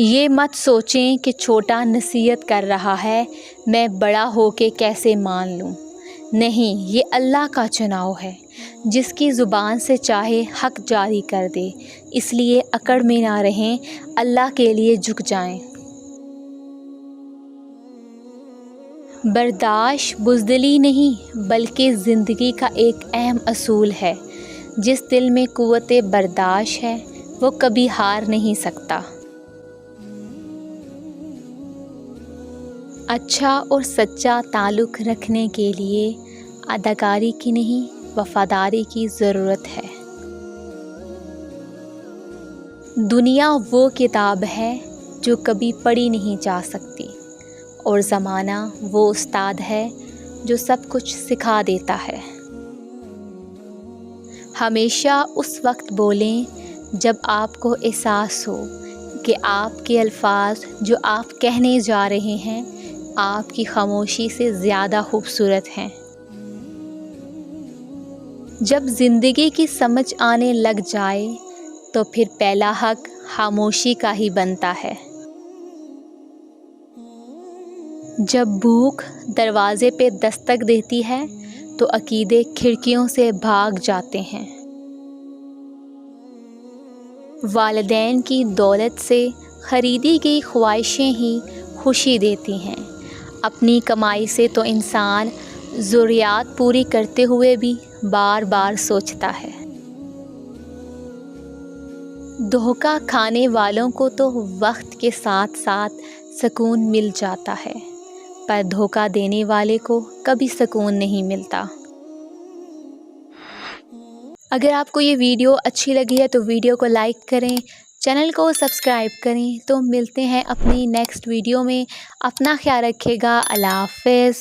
یہ مت سوچیں کہ چھوٹا نصیحت کر رہا ہے، میں بڑا ہو کے کیسے مان لوں۔ نہیں، یہ اللہ کا چناؤ ہے، جس کی زبان سے چاہے حق جاری کر دے۔ اس لیے اکڑ میں نہ رہیں، اللہ کے لیے جھک جائیں۔ برداشت بزدلی نہیں بلکہ زندگی کا ایک اہم اصول ہے۔ جس دل میں قوت برداشت ہے وہ کبھی ہار نہیں سکتا۔ اچھا اور سچا تعلق رکھنے کے لیے اداکاری کی نہیں، وفاداری کی ضرورت ہے۔ دنیا وہ کتاب ہے جو کبھی پڑھی نہیں جا سکتی، اور زمانہ وہ استاد ہے جو سب کچھ سکھا دیتا ہے۔ ہمیشہ اس وقت بولیں جب آپ کو احساس ہو کہ آپ کے الفاظ جو آپ کہنے جا رہے ہیں آپ کی خاموشی سے زیادہ خوبصورت ہیں۔ جب زندگی کی سمجھ آنے لگ جائے تو پھر پہلا حق خاموشی کا ہی بنتا ہے۔ جب بھوک دروازے پہ دستک دیتی ہے تو عقیدے کھڑکیوں سے بھاگ جاتے ہیں۔ والدین کی دولت سے خریدی گئی خواہشیں ہی خوشی دیتی ہیں۔ اپنی کمائی سے تو انسان ضروریات پوری کرتے ہوئے بھی بار بار سوچتا ہے۔ دھوکہ کھانے والوں کو تو وقت کے ساتھ ساتھ سکون مل جاتا ہے، پر دھوکہ دینے والے کو کبھی سکون نہیں ملتا۔ اگر آپ کو یہ ویڈیو اچھی لگی ہے تو ویڈیو کو لائک کریں، چینل کو سبسکرائب کریں۔ تو ملتے ہیں اپنی نیکسٹ ویڈیو میں۔ اپنا خیال رکھیے گا۔ اللہ حافظ۔